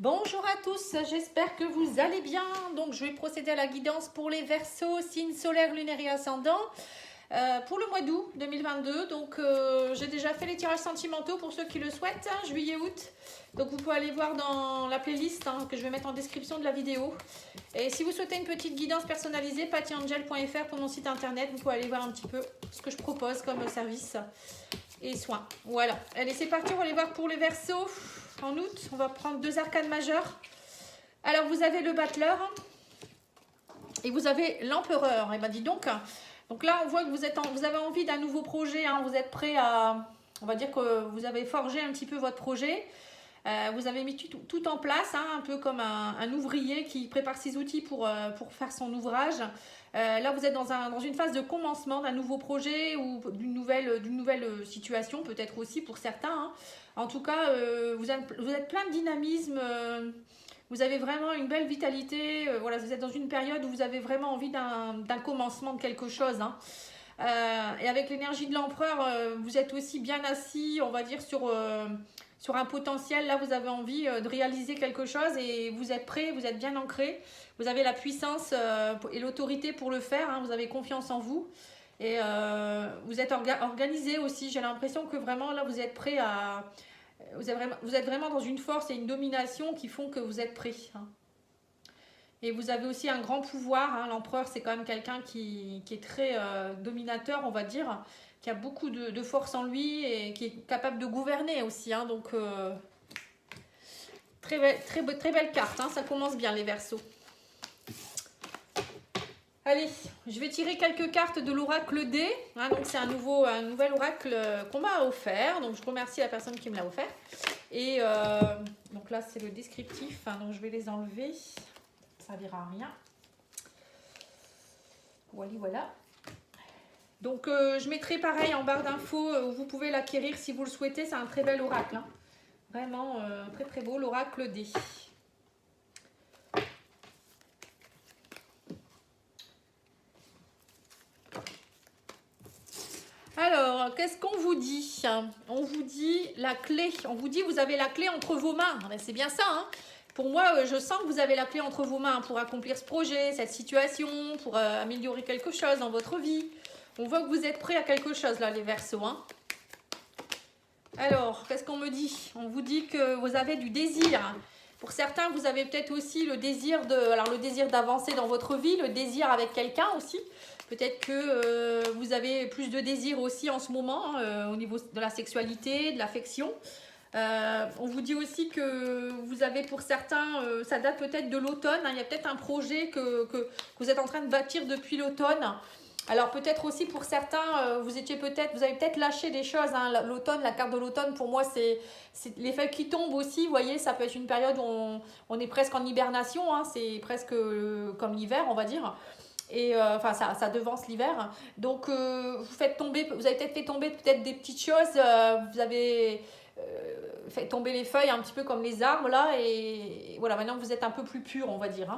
Bonjour à tous, j'espère que vous allez bien. Donc je vais procéder à la guidance pour les Verseaux, signe solaire, lunaire et ascendant pour le mois d'août 2022. Donc j'ai déjà fait les tirages sentimentaux pour ceux qui le souhaitent, juillet-août. Donc vous pouvez aller voir dans la playlist que je vais mettre en description de la vidéo. Et si vous souhaitez une petite guidance personnalisée, pattyangel.fr pour mon site internet. Vous pouvez aller voir un petit peu ce que je propose comme service et soins. Voilà, allez c'est parti, on va aller voir pour les Verseaux. En août, on va prendre deux arcanes majeures. Alors, vous avez le battleur et vous avez l'empereur. Et ben dis donc. Donc là, on voit que vous avez envie d'un nouveau projet. Vous êtes prêt à... On va dire que vous avez forgé un petit peu votre projet. Vous avez mis tout en place, un peu comme un ouvrier qui prépare ses outils pour faire son ouvrage. Là, vous êtes dans une phase de commencement d'un nouveau projet ou d'une nouvelle situation, peut-être aussi pour certains. En tout cas, vous êtes plein de dynamisme, vous avez vraiment une belle vitalité. Voilà, vous êtes dans une période où vous avez vraiment envie d'un commencement de quelque chose. Et avec l'énergie de l'empereur, vous êtes aussi bien assis, on va dire, sur un potentiel. Là, vous avez envie de réaliser quelque chose et vous êtes prêt, vous êtes bien ancré. Vous avez la puissance et l'autorité pour le faire. Vous avez confiance en vous. Et vous êtes organisé aussi. J'ai l'impression que vraiment, là, vous êtes prêt à... Vous êtes vraiment dans une force et une domination qui font que vous êtes prêt. Et vous avez aussi un grand pouvoir. L'empereur, c'est quand même quelqu'un qui est très dominateur, on va dire, qui a beaucoup de force en lui et qui est capable de gouverner aussi. Donc, très belle carte. Ça commence bien, les Verseaux. Allez, je vais tirer quelques cartes de l'oracle D. Donc, c'est un nouvel oracle qu'on m'a offert. Donc, je remercie la personne qui me l'a offert. Et donc là, c'est le descriptif. Donc, je vais les enlever. Ça ne servira à rien. Voilà. Donc, je mettrai pareil en barre d'infos où vous pouvez l'acquérir si vous le souhaitez. C'est un très bel oracle. Vraiment très beau, l'oracle D. Alors, qu'est-ce qu'on vous dit? On vous dit la clé. On vous dit vous avez la clé entre vos mains. C'est bien ça. Pour moi, je sens que vous avez la clé entre vos mains pour accomplir ce projet, cette situation, pour améliorer quelque chose dans votre vie. On voit que vous êtes prêts à quelque chose là, les Verseaux. Alors, qu'est-ce qu'on me dit? On vous dit que vous avez du désir. Pour certains, vous avez peut-être aussi le désir d'avancer dans votre vie, le désir avec quelqu'un aussi. Peut-être que vous avez plus de désir aussi en ce moment au niveau de la sexualité, de l'affection. On vous dit aussi que vous avez pour certains, ça date peut-être de l'automne. Il y a peut-être un projet que vous êtes en train de bâtir depuis l'automne. Alors peut-être aussi pour certains, vous avez peut-être lâché des choses. L'automne, la carte de l'automne, pour moi, c'est les feuilles qui tombent aussi. Vous voyez, ça peut être une période où on est presque en hibernation. C'est presque comme l'hiver, on va dire. Et ça devance l'hiver. Donc vous avez peut-être fait tomber des petites choses. Vous avez fait tomber les feuilles un petit peu comme les arbres là. Et voilà, maintenant vous êtes un peu plus pur, on va dire.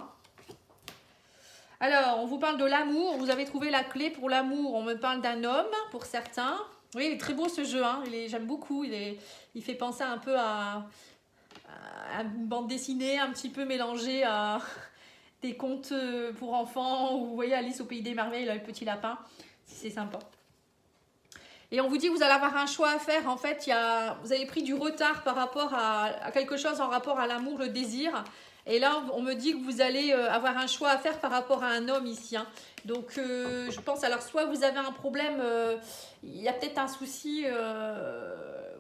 Alors, on vous parle de l'amour. Vous avez trouvé la clé pour l'amour. On me parle d'un homme pour certains. Oui, il est très beau ce jeu. J'aime beaucoup. Il fait penser un peu à une bande dessinée un petit peu mélangée à des contes pour enfants. Ou vous voyez Alice au pays des merveilles, là, le petit lapin. C'est sympa. Et on vous dit que vous allez avoir un choix à faire. En fait, vous avez pris du retard par rapport à quelque chose en rapport à l'amour, le désir. Et là, on me dit que vous allez avoir un choix à faire par rapport à un homme ici. Donc, je pense, alors soit vous avez un problème, il y a peut-être un souci,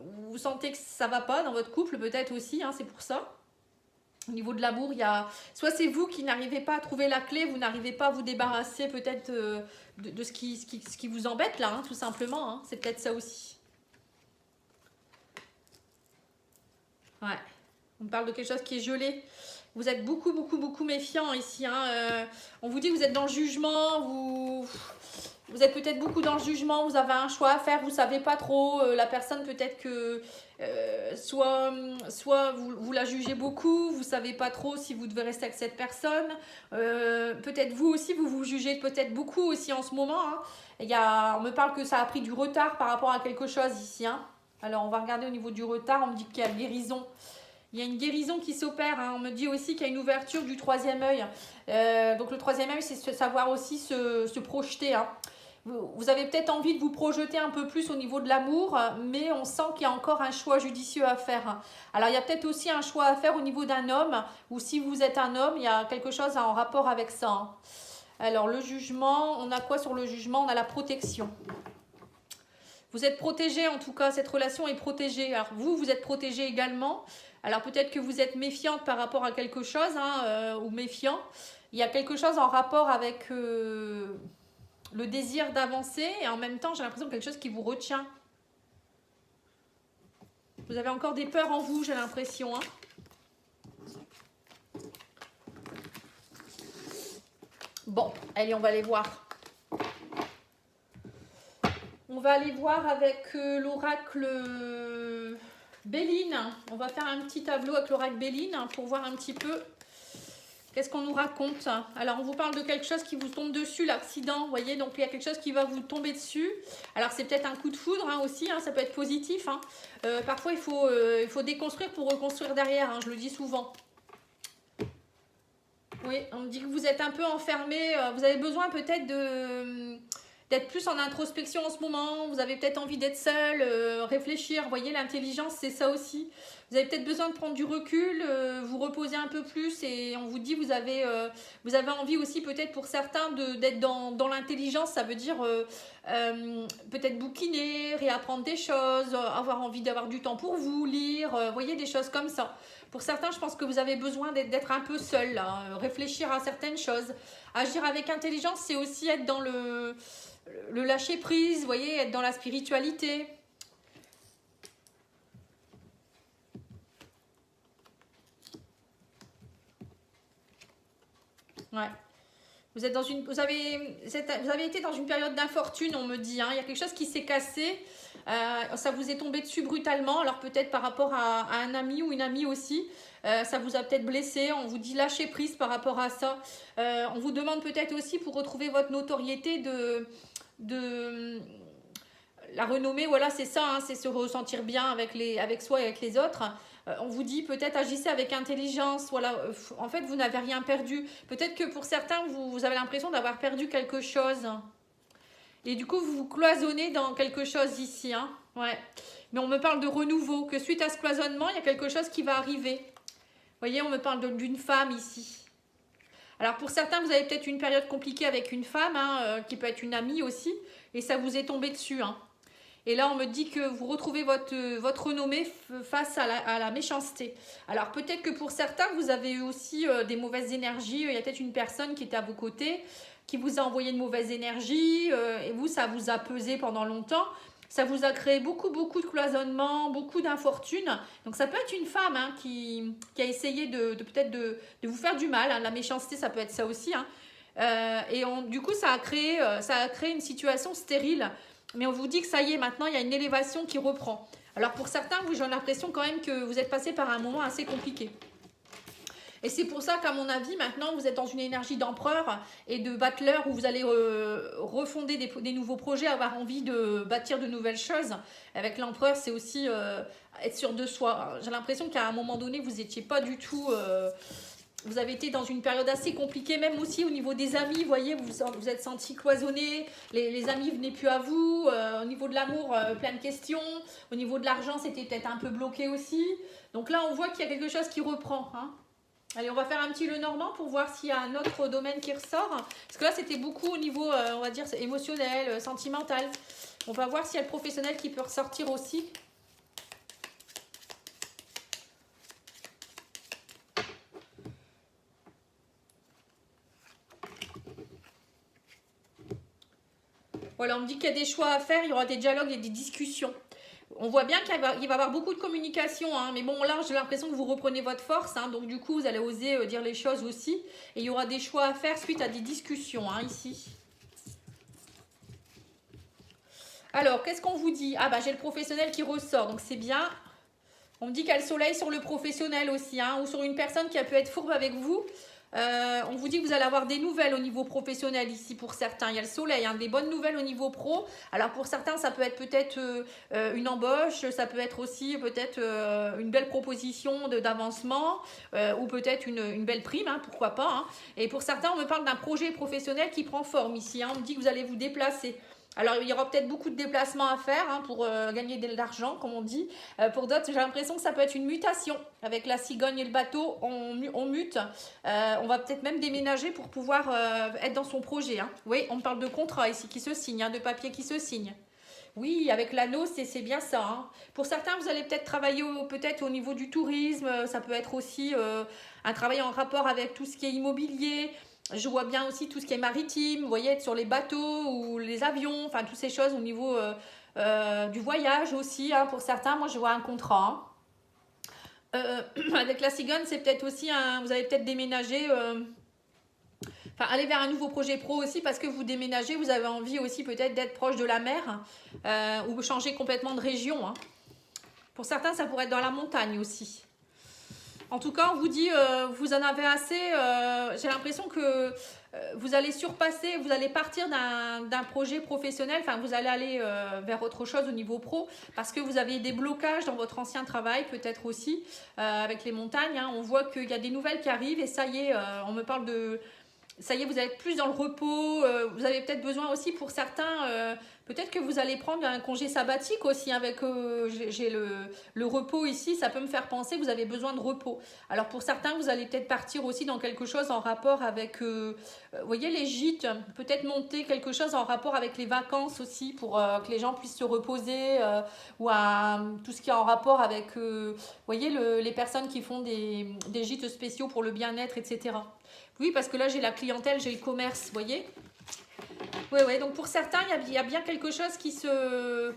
vous sentez que ça ne va pas dans votre couple, peut-être aussi, c'est pour ça. Au niveau de l'amour, soit c'est vous qui n'arrivez pas à trouver la clé, vous n'arrivez pas à vous débarrasser peut-être de ce qui vous embête là, tout simplement. C'est peut-être ça aussi. Ouais, on parle de quelque chose qui est gelé. Vous êtes beaucoup méfiant ici. On vous dit que vous êtes dans le jugement, vous êtes peut-être beaucoup dans le jugement, vous avez un choix à faire, vous ne savez pas trop. La personne peut-être que soit vous la jugez beaucoup, vous ne savez pas trop si vous devez rester avec cette personne. Peut-être vous aussi, vous vous jugez peut-être beaucoup aussi en ce moment. On me parle que ça a pris du retard par rapport à quelque chose ici. Alors on va regarder au niveau du retard, on me dit qu'il y a guérison. Il y a une guérison qui s'opère. Hein. On me dit aussi qu'il y a une ouverture du troisième œil. Donc le troisième œil, c'est savoir aussi se projeter. Hein. Vous avez peut-être envie de vous projeter un peu plus au niveau de l'amour, mais on sent qu'il y a encore un choix judicieux à faire. Alors il y a peut-être aussi un choix à faire au niveau d'un homme, ou si vous êtes un homme, il y a quelque chose en rapport avec ça. Hein. Alors le jugement, on a quoi sur le jugement? On a la protection. Vous êtes protégé, en tout cas, cette relation est protégée. Alors vous êtes protégé également. Alors peut-être que vous êtes méfiante par rapport à quelque chose, hein, ou méfiant. Il y a quelque chose en rapport avec le désir d'avancer et en même temps, j'ai l'impression quelque chose qui vous retient. Vous avez encore des peurs en vous, j'ai l'impression. Hein. Bon, allez, on va aller voir. On va aller voir avec l'oracle Béline. On va faire un petit tableau avec l'oracle Béline pour voir un petit peu qu'est-ce qu'on nous raconte. Alors, on vous parle de quelque chose qui vous tombe dessus, l'accident, vous voyez. Donc, il y a quelque chose qui va vous tomber dessus. Alors, c'est peut-être un coup de foudre hein, aussi, hein, ça peut être positif. Hein. Parfois, il faut déconstruire pour reconstruire derrière, hein, je le dis souvent. Oui, on me dit que vous êtes un peu enfermé. Vous avez besoin peut-être d'être plus en introspection en ce moment, vous avez peut-être envie d'être seul, réfléchir, vous voyez, l'intelligence c'est ça aussi. Vous avez peut-être besoin de prendre du recul, vous reposer un peu plus et on vous dit vous avez envie aussi peut-être pour certains d'être dans l'intelligence, ça veut dire peut-être bouquiner, réapprendre des choses, avoir envie d'avoir du temps pour vous, lire, vous voyez, des choses comme ça. Pour certains, je pense que vous avez besoin d'être un peu seul, là, réfléchir à certaines choses. Agir avec intelligence, c'est aussi être dans le lâcher prise, vous voyez, être dans la spiritualité. Ouais. Vous avez été dans une période d'infortune, on me dit. Hein. Il y a quelque chose qui s'est cassé. Ça vous est tombé dessus brutalement. Alors peut-être par rapport à un ami ou une amie aussi. Ça vous a peut-être blessé. On vous dit lâcher prise par rapport à ça. On vous demande peut-être aussi pour retrouver votre notoriété de la renommée. Voilà, c'est ça. Hein, c'est se ressentir bien avec soi et avec les autres. On vous dit peut-être agissez avec intelligence, voilà, en fait vous n'avez rien perdu. Peut-être que pour certains vous avez l'impression d'avoir perdu quelque chose. Et du coup vous vous cloisonnez dans quelque chose ici. Hein. Ouais. Mais on me parle de renouveau, que suite à ce cloisonnement, il y a quelque chose qui va arriver. Vous voyez, on me parle d'une femme ici. Alors pour certains, vous avez peut-être une période compliquée avec une femme, hein, qui peut être une amie aussi, et ça vous est tombé dessus. Hein. Et là, on me dit que vous retrouvez votre renommée face à la méchanceté. Alors, peut-être que pour certains, vous avez eu aussi des mauvaises énergies. Il y a peut-être une personne qui était à vos côtés, qui vous a envoyé de mauvaises énergies. Et vous, ça vous a pesé pendant longtemps. Ça vous a créé beaucoup de cloisonnement, beaucoup d'infortune. Donc, ça peut être une femme hein, qui a essayé peut-être de vous faire du mal. Hein. La méchanceté, ça peut être ça aussi. Hein. Du coup, ça a créé une situation stérile. Mais on vous dit que ça y est, maintenant, il y a une élévation qui reprend. Alors, pour certains, j'ai l'impression quand même que vous êtes passé par un moment assez compliqué. Et c'est pour ça qu'à mon avis, maintenant, vous êtes dans une énergie d'empereur et de battleur où vous allez refonder des nouveaux projets, avoir envie de bâtir de nouvelles choses. Avec l'empereur, c'est aussi être sûr de soi. J'ai l'impression qu'à un moment donné, vous n'étiez pas du tout... vous avez été dans une période assez compliquée, même aussi au niveau des amis, vous voyez, vous êtes senti cloisonné, les amis ne venaient plus à vous, au niveau de l'amour, plein de questions, au niveau de l'argent, c'était peut-être un peu bloqué aussi. Donc là, on voit qu'il y a quelque chose qui reprend. Hein. Allez, on va faire un petit Lenormand pour voir s'il y a un autre domaine qui ressort. Parce que là, c'était beaucoup au niveau, on va dire, émotionnel, sentimental. On va voir s'il y a le professionnel qui peut ressortir aussi. Voilà, on me dit qu'il y a des choix à faire, il y aura des dialogues et des discussions. On voit bien qu'il va y avoir beaucoup de communication, hein, mais bon, là, j'ai l'impression que vous reprenez votre force, hein, donc du coup, vous allez oser dire les choses aussi. Et il y aura des choix à faire suite à des discussions, hein, ici. Alors, qu'est-ce qu'on vous dit? Ah, bah, j'ai le professionnel qui ressort, donc c'est bien. On me dit qu'il y a le soleil sur le professionnel aussi, hein, ou sur une personne qui a pu être fourbe avec vous. On vous dit que vous allez avoir des nouvelles au niveau professionnel ici pour certains. Il y a le soleil, hein, des bonnes nouvelles au niveau pro. Alors pour certains, ça peut être peut-être une embauche, ça peut être aussi peut-être une belle proposition d'avancement ou peut-être une belle prime, hein, pourquoi pas. Hein. Et pour certains, on me parle d'un projet professionnel qui prend forme ici. Hein. On me dit que vous allez vous déplacer. Alors, il y aura peut-être beaucoup de déplacements à faire hein, pour gagner de l'argent, comme on dit. Pour d'autres, j'ai l'impression que ça peut être une mutation. Avec la cigogne et le bateau, on mute. On va peut-être même déménager pour pouvoir être dans son projet. Hein. Oui, on parle de contrat ici qui se signe, hein, de papier qui se signe. Oui, avec l'anneau, c'est bien ça. Hein. Pour certains, vous allez peut-être travailler peut-être au niveau du tourisme. Ça peut être aussi un travail en rapport avec tout ce qui est immobilier. Je vois bien aussi tout ce qui est maritime, vous voyez, être sur les bateaux ou les avions, enfin toutes ces choses au niveau du voyage aussi. Hein, pour certains, moi je vois un contrat. Hein. Avec la cigogne, c'est peut-être aussi vous allez peut-être déménager, aller vers un nouveau projet pro aussi parce que vous déménagez, vous avez envie aussi peut-être d'être proche de la mer ou changer complètement de région. Hein. Pour certains, ça pourrait être dans la montagne aussi. En tout cas, on vous dit, vous en avez assez. J'ai l'impression que vous allez surpasser, vous allez partir d'un projet professionnel. Enfin, vous allez aller vers autre chose au niveau pro parce que vous avez des blocages dans votre ancien travail, peut-être aussi, avec les montagnes. Hein. On voit qu'il y a des nouvelles qui arrivent et ça y est, on me parle de... Ça y est, vous allez être plus dans le repos. Vous avez peut-être besoin aussi pour certains... Peut-être que vous allez prendre un congé sabbatique aussi avec j'ai le repos ici, ça peut me faire penser que vous avez besoin de repos. Alors pour certains, vous allez peut-être partir aussi dans quelque chose en rapport avec, vous voyez, les gîtes, peut-être monter quelque chose en rapport avec les vacances aussi pour que les gens puissent se reposer ou tout ce qui est en rapport avec, vous voyez, les personnes qui font des gîtes spéciaux pour le bien-être, etc. Oui, parce que là, j'ai la clientèle, j'ai le commerce, vous voyez. Oui, donc pour certains, il y a bien quelque chose qui se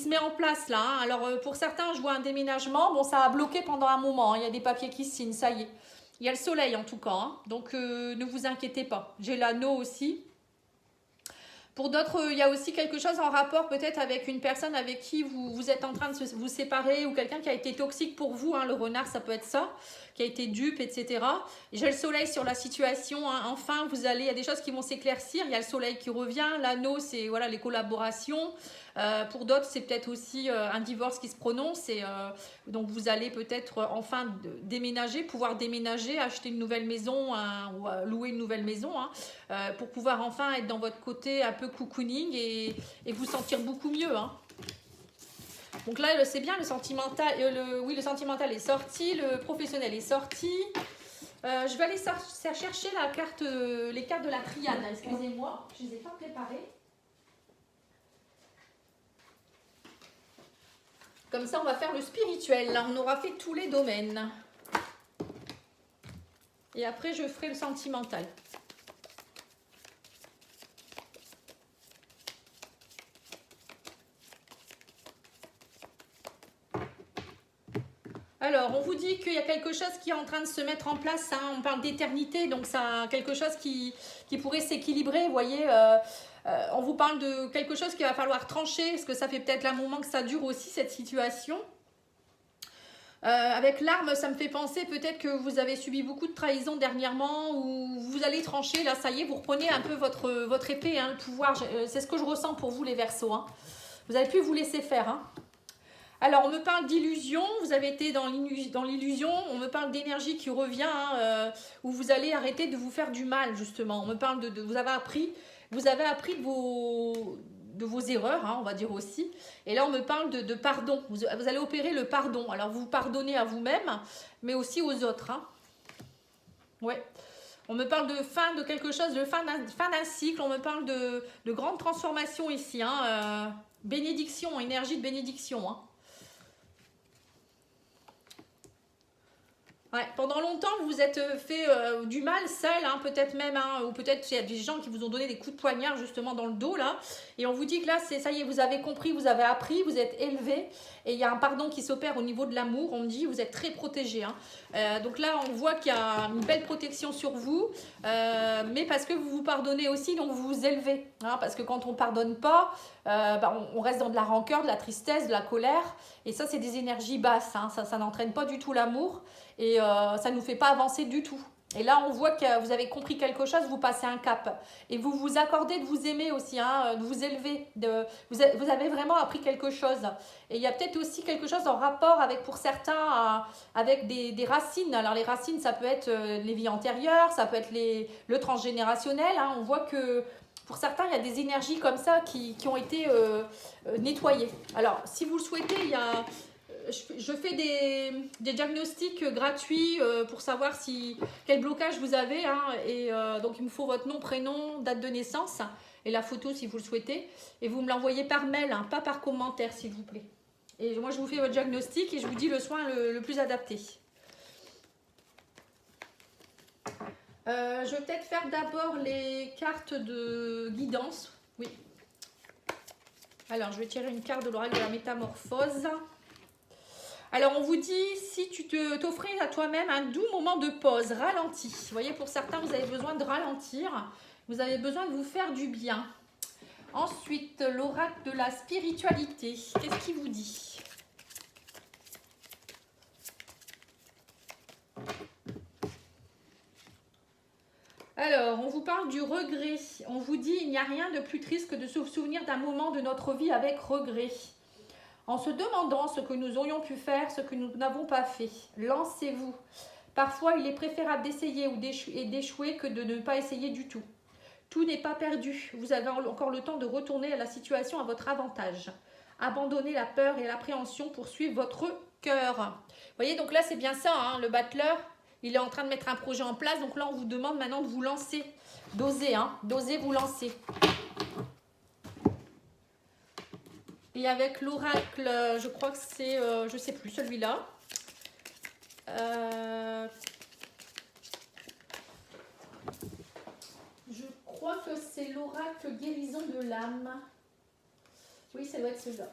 met en place là. Hein. Alors pour certains, je vois un déménagement. Bon, ça a bloqué pendant un moment. Hein. Il y a des papiers qui se signent, ça y est. Il y a le soleil en tout cas. Hein. Donc ne vous inquiétez pas. J'ai l'anneau aussi. Pour d'autres, il y a aussi quelque chose en rapport peut-être avec une personne avec qui vous êtes en train de vous séparer ou quelqu'un qui a été toxique pour vous. Hein. Le renard, ça peut être ça, qui a été dupe, etc. J'ai le soleil sur la situation. Hein. Enfin, il y a des choses qui vont s'éclaircir. Il y a le soleil qui revient. L'anneau, c'est voilà, les collaborations. Pour d'autres, c'est peut-être aussi un divorce qui se prononce. Donc, vous allez peut-être enfin déménager, pouvoir déménager, acheter une nouvelle maison ou louer une nouvelle maison pour pouvoir enfin être dans votre côté un peu cocooning et vous sentir beaucoup mieux. Hein. Donc là, c'est bien, le sentimental, le sentimental est sorti, le professionnel est sorti. Je vais aller chercher les cartes de la triade. Excusez-moi, je ne les ai pas préparées. Comme ça, on va faire le spirituel. Là, on aura fait tous les domaines. Et après, je ferai le sentimental. Alors, on vous dit qu'il y a quelque chose qui est en train de se mettre en place. Hein. On parle d'éternité, donc c'est quelque chose qui pourrait s'équilibrer. Vous voyez, on vous parle de quelque chose qu'il va falloir trancher, parce que ça fait peut-être un moment que ça dure aussi, cette situation. Avec l'arme, ça me fait penser peut-être que vous avez subi beaucoup de trahison dernièrement, ou vous allez trancher, là, ça y est, vous reprenez un peu votre épée, hein, le pouvoir. C'est ce que je ressens pour vous, les Verseaux. Hein. Vous avez pu vous laisser faire, hein. Alors, on me parle d'illusion, vous avez été dans l'illusion, on me parle d'énergie qui revient, hein, où vous allez arrêter de vous faire du mal, justement. On me parle vous avez appris de vos erreurs, hein, on va dire aussi. Et là, on me parle de pardon. Vous allez opérer le pardon. Alors, vous pardonnez à vous-même, mais aussi aux autres. Hein. Ouais. On me parle de fin de quelque chose, de fin d'un cycle. On me parle de grande transformation ici. Hein, bénédiction, énergie de bénédiction. Hein. Ouais, pendant longtemps, vous vous êtes fait du mal seul, hein, peut-être même, hein, ou peut-être il y a des gens qui vous ont donné des coups de poignard justement dans le dos, là. Et on vous dit que là, ça y est, vous avez compris, vous avez appris, vous êtes élevé. Et il y a un pardon qui s'opère au niveau de l'amour. On me dit, vous êtes très protégé. Hein. Donc là, on voit qu'il y a une belle protection sur vous. Mais parce que vous vous pardonnez aussi, donc vous vous élevez. Hein, parce que quand on ne pardonne pas, on reste dans de la rancœur, de la tristesse, de la colère. Et ça, c'est des énergies basses. Hein. Ça n'entraîne pas du tout l'amour. Et ça ne nous fait pas avancer du tout. Et là, on voit que vous avez compris quelque chose, vous passez un cap. Et vous vous accordez de vous aimer aussi, hein, de vous élever. Vous avez vraiment appris quelque chose. Et il y a peut-être aussi quelque chose en rapport avec, pour certains, avec des racines. Alors les racines, ça peut être les vies antérieures, ça peut être le transgénérationnel. Hein. On voit que pour certains, il y a des énergies comme ça qui ont été nettoyées. Alors, si vous le souhaitez, il y a... Je fais des diagnostics gratuits pour savoir quel blocage vous avez. Hein, et donc, il me faut votre nom, prénom, date de naissance et la photo si vous le souhaitez. Et vous me l'envoyez par mail, hein, pas par commentaire, s'il vous plaît. Et moi, je vous fais votre diagnostic et je vous dis le soin le plus adapté. Je vais peut-être faire d'abord les cartes de guidance. Oui. Alors, je vais tirer une carte de l'oracle de la métamorphose. Alors, on vous dit, si tu t'offrais à toi-même un doux moment de pause, ralenti. Vous voyez, pour certains, vous avez besoin de ralentir. Vous avez besoin de vous faire du bien. Ensuite, l'oracle de la spiritualité. Qu'est-ce qu'il vous dit? Alors, on vous parle du regret. On vous dit, il n'y a rien de plus triste que de se souvenir d'un moment de notre vie avec regret. En se demandant ce que nous aurions pu faire, ce que nous n'avons pas fait. Lancez-vous. Parfois, il est préférable d'essayer et d'échouer que de ne pas essayer du tout. Tout n'est pas perdu. Vous avez encore le temps de retourner à la situation à votre avantage. Abandonnez la peur et l'appréhension pour suivre votre cœur. Vous voyez, donc là, c'est bien ça, hein, le battleur. Il est en train de mettre un projet en place. Donc là, on vous demande maintenant de vous lancer. D'oser, hein, d'oser vous lancer. Et avec l'oracle, je crois que c'est, je ne sais plus, celui-là. Je crois que c'est l'oracle guérison de l'âme. Oui, ça doit être celui-là.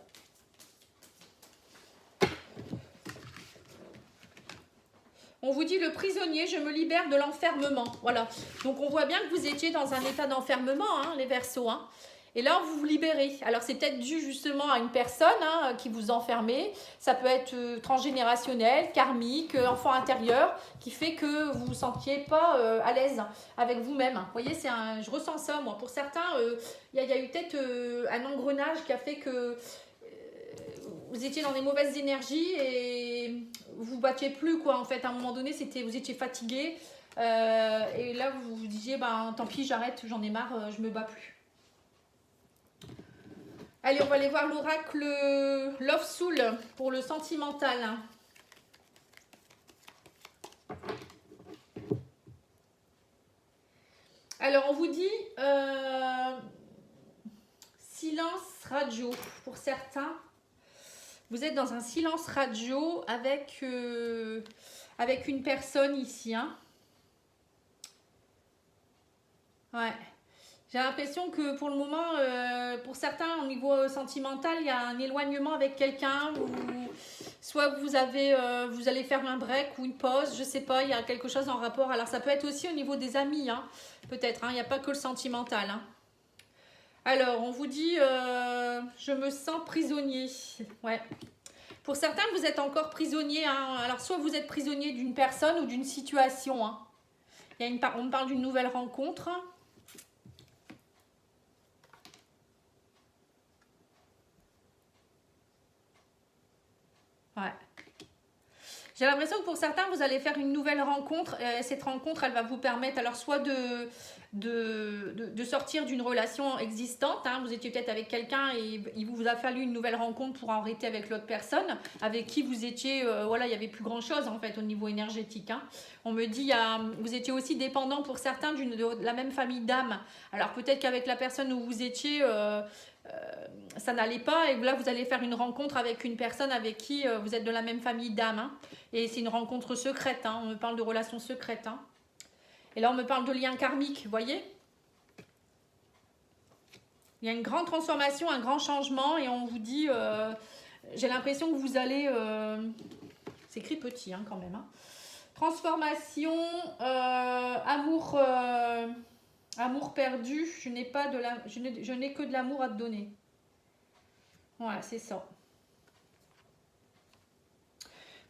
On vous dit le prisonnier, je me libère de l'enfermement. Voilà. Donc on voit bien que vous étiez dans un état d'enfermement, hein, les Verseaux. Hein. Et là, vous vous libérez. Alors, c'est peut-être dû justement à une personne hein, qui vous enfermait. Ça peut être transgénérationnel, karmique, enfant intérieur, qui fait que vous vous sentiez pas à l'aise avec vous-même. Vous voyez, je ressens ça, moi. Pour certains, il y a eu peut-être un engrenage qui a fait que vous étiez dans des mauvaises énergies et vous vous battiez plus, quoi. En fait, à un moment donné, vous étiez fatigué. Et là, vous vous disiez, ben, tant pis, j'arrête, j'en ai marre, je me bats plus. Allez, on va aller voir l'oracle Love Soul pour le sentimental. Alors, on vous dit silence radio. Pour certains, vous êtes dans un silence radio avec une personne ici. Hein. Ouais. J'ai l'impression que pour le moment, pour certains, au niveau sentimental, il y a un éloignement avec quelqu'un. Soit vous allez faire un break ou une pause, je sais pas, il y a quelque chose en rapport. Alors ça peut être aussi au niveau des amis, hein, peut-être, hein, il n'y a pas que le sentimental. Hein. Alors, on vous dit, je me sens prisonnier. Ouais. Pour certains, vous êtes encore prisonnier. Hein. Alors, soit vous êtes prisonnier d'une personne ou d'une situation. Hein. On me parle d'une nouvelle rencontre. Ouais. J'ai l'impression que pour certains, vous allez faire une nouvelle rencontre. Cette rencontre, elle va vous permettre alors soit de sortir d'une relation existante. Hein. Vous étiez peut-être avec quelqu'un et il vous a fallu une nouvelle rencontre pour arrêter avec l'autre personne avec qui vous étiez, voilà, il n'y avait plus grand-chose en fait au niveau énergétique. Hein. On me dit, vous étiez aussi dépendant pour certains de la même famille d'âme. Alors peut-être qu'avec la personne où vous étiez... ça n'allait pas et là vous allez faire une rencontre avec une personne avec qui vous êtes de la même famille d'âme hein, et c'est une rencontre secrète, hein, on me parle de relations secrètes hein. Et là on me parle de liens karmiques, vous voyez, il y a une grande transformation, un grand changement et on vous dit j'ai l'impression que vous allez c'est écrit petit hein, quand même hein. Transformation, amour perdu, je n'ai que de l'amour à te donner. Voilà, c'est ça.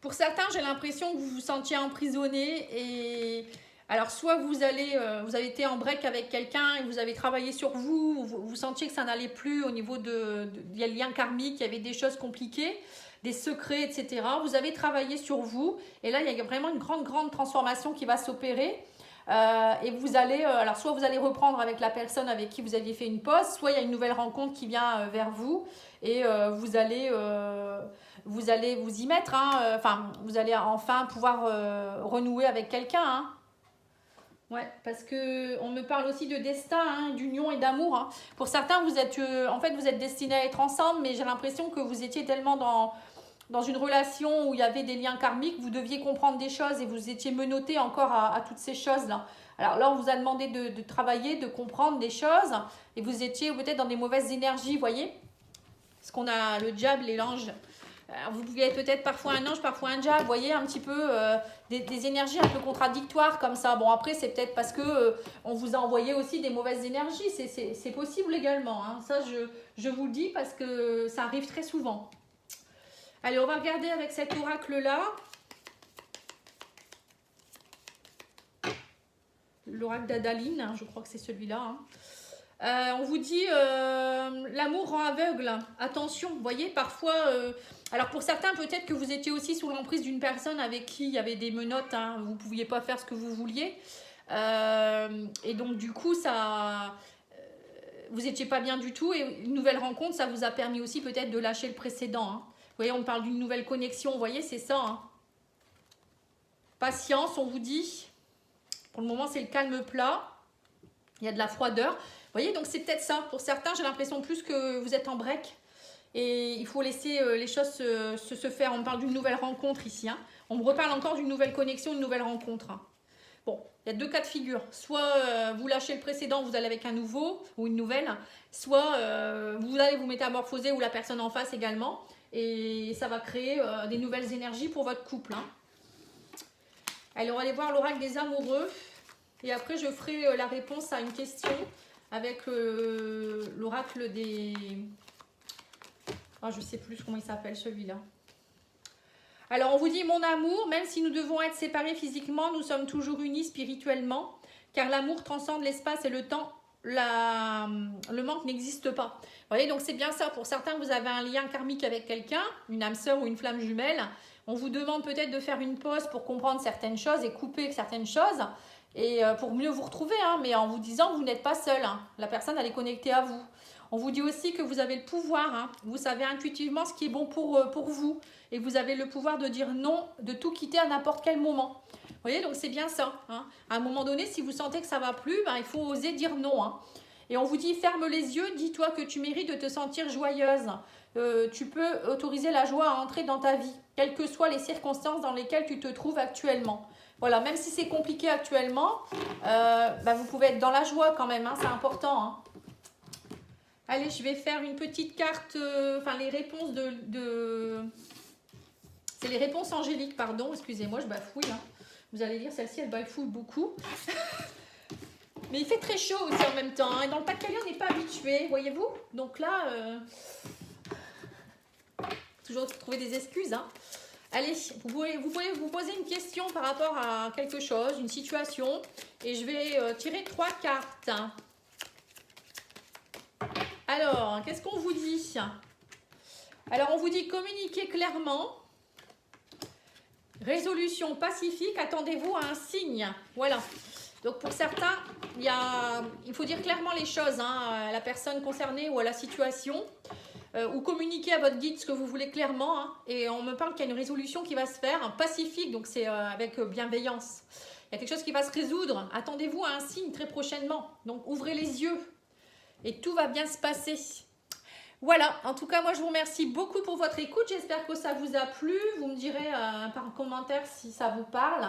Pour certains, j'ai l'impression que vous vous sentiez emprisonné et Alors, soit vous avez été en break avec quelqu'un et vous avez travaillé sur vous, vous sentiez que ça n'allait plus au niveau il y a le lien karmique, il y avait des choses compliquées, des secrets, etc. Vous avez travaillé sur vous et là, il y a vraiment une grande transformation qui va s'opérer. Et vous allez, alors soit vous allez reprendre avec la personne avec qui vous aviez fait une pause, soit il y a une nouvelle rencontre qui vient vers vous et vous allez vous y mettre, hein, enfin vous allez enfin pouvoir renouer avec quelqu'un, hein. Ouais, parce que on me parle aussi de destin, hein, d'union et d'amour, hein. Pour certains, vous êtes en fait vous êtes destinés à être ensemble, mais j'ai l'impression que vous étiez tellement dans une relation où il y avait des liens karmiques, vous deviez comprendre des choses et vous étiez menotté encore à toutes ces choses-là. Alors là, on vous a demandé de travailler, de comprendre des choses et vous étiez peut-être dans des mauvaises énergies, vous voyez? Parce qu'on a le diable et l'ange. Vous pouvez être peut-être parfois un ange, parfois un diable, vous voyez, un petit peu des énergies un peu contradictoires comme ça. Bon, après, c'est peut-être parce que on vous a envoyé aussi des mauvaises énergies, c'est possible également, hein. Ça, je vous le dis parce que ça arrive très souvent. Allez, on va regarder avec cet oracle-là. L'oracle d'Adaline, hein, je crois que c'est celui-là, hein. On vous dit l'amour rend aveugle. Attention, vous voyez, parfois... alors pour certains, peut-être que vous étiez aussi sous l'emprise d'une personne avec qui il y avait des menottes, hein, vous ne pouviez pas faire ce que vous vouliez. Et donc du coup, ça... vous n'étiez pas bien du tout. Et une nouvelle rencontre, ça vous a permis aussi peut-être de lâcher le précédent, hein. Vous voyez, on parle d'une nouvelle connexion, vous voyez, c'est ça, hein. Patience, on vous dit. Pour le moment, c'est le calme plat. Il y a de la froideur. Vous voyez, donc c'est peut-être ça. Pour certains, j'ai l'impression plus que vous êtes en break. Et il faut laisser les choses se faire. On me parle d'une nouvelle rencontre ici, hein. On me reparle encore d'une nouvelle connexion, une nouvelle rencontre, hein. Bon, il y a deux cas de figure. Soit vous lâchez le précédent, vous allez avec un nouveau ou une nouvelle. Soit vous allez vous métamorphoser ou la personne en face également. Et ça va créer des nouvelles énergies pour votre couple, hein. Allez, on va aller voir l'oracle des amoureux. Et après, je ferai la réponse à une question avec l'oracle des... Ah, je ne sais plus comment il s'appelle celui-là. Alors, on vous dit, mon amour, même si nous devons être séparés physiquement, nous sommes toujours unis spirituellement, car l'amour transcende l'espace et le temps. Le manque n'existe pas. Vous voyez, donc c'est bien ça. Pour certains, vous avez un lien karmique avec quelqu'un, une âme sœur ou une flamme jumelle. On vous demande peut-être de faire une pause pour comprendre certaines choses et couper certaines choses. Et pour mieux vous retrouver, hein, mais en vous disant que vous n'êtes pas seul, hein. La personne, elle est connectée à vous. On vous dit aussi que vous avez le pouvoir, hein. Vous savez intuitivement ce qui est bon pour vous. Et vous avez le pouvoir de dire non, de tout quitter à n'importe quel moment. Vous voyez, donc c'est bien ça, hein. À un moment donné, si vous sentez que ça ne va plus, ben, il faut oser dire non, hein. Et on vous dit, ferme les yeux, dis-toi que tu mérites de te sentir joyeuse. Tu peux autoriser la joie à entrer dans ta vie, quelles que soient les circonstances dans lesquelles tu te trouves actuellement. Voilà, même si c'est compliqué actuellement, ben, vous pouvez être dans la joie quand même, hein, c'est important, hein. Allez, je vais faire une petite carte, enfin les réponses c'est les réponses angéliques, pardon, excusez-moi, je bafouille, hein. Vous allez dire, celle-ci, elle bafouille beaucoup. Mais il fait très chaud aussi en même temps, hein. Et dans le Pas-de-Calais, on n'est pas habitué, voyez-vous. Donc là, toujours trouver des excuses, hein. Allez, vous pouvez vous poser une question par rapport à quelque chose, une situation. Et je vais tirer 3 cartes. Alors, qu'est-ce qu'on vous dit? Alors, on vous dit communiquer clairement. Résolution pacifique, attendez-vous à un signe. Voilà. Donc, pour certains, il faut dire clairement les choses, hein, à la personne concernée ou à la situation. Ou communiquer à votre guide ce que vous voulez clairement, hein. Et on me parle qu'il y a une résolution qui va se faire, hein, pacifique, donc c'est avec bienveillance. Il y a quelque chose qui va se résoudre. Attendez-vous à un signe très prochainement. Donc, ouvrez les yeux. Et tout va bien se passer. Voilà, en tout cas, moi, je vous remercie beaucoup pour votre écoute. J'espère que ça vous a plu. Vous me direz par commentaire si ça vous parle.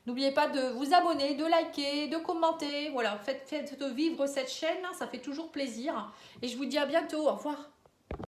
N'oubliez pas de vous abonner, de liker, de commenter. Voilà, faites vivre cette chaîne, hein, ça fait toujours plaisir. Et je vous dis à bientôt. Au revoir.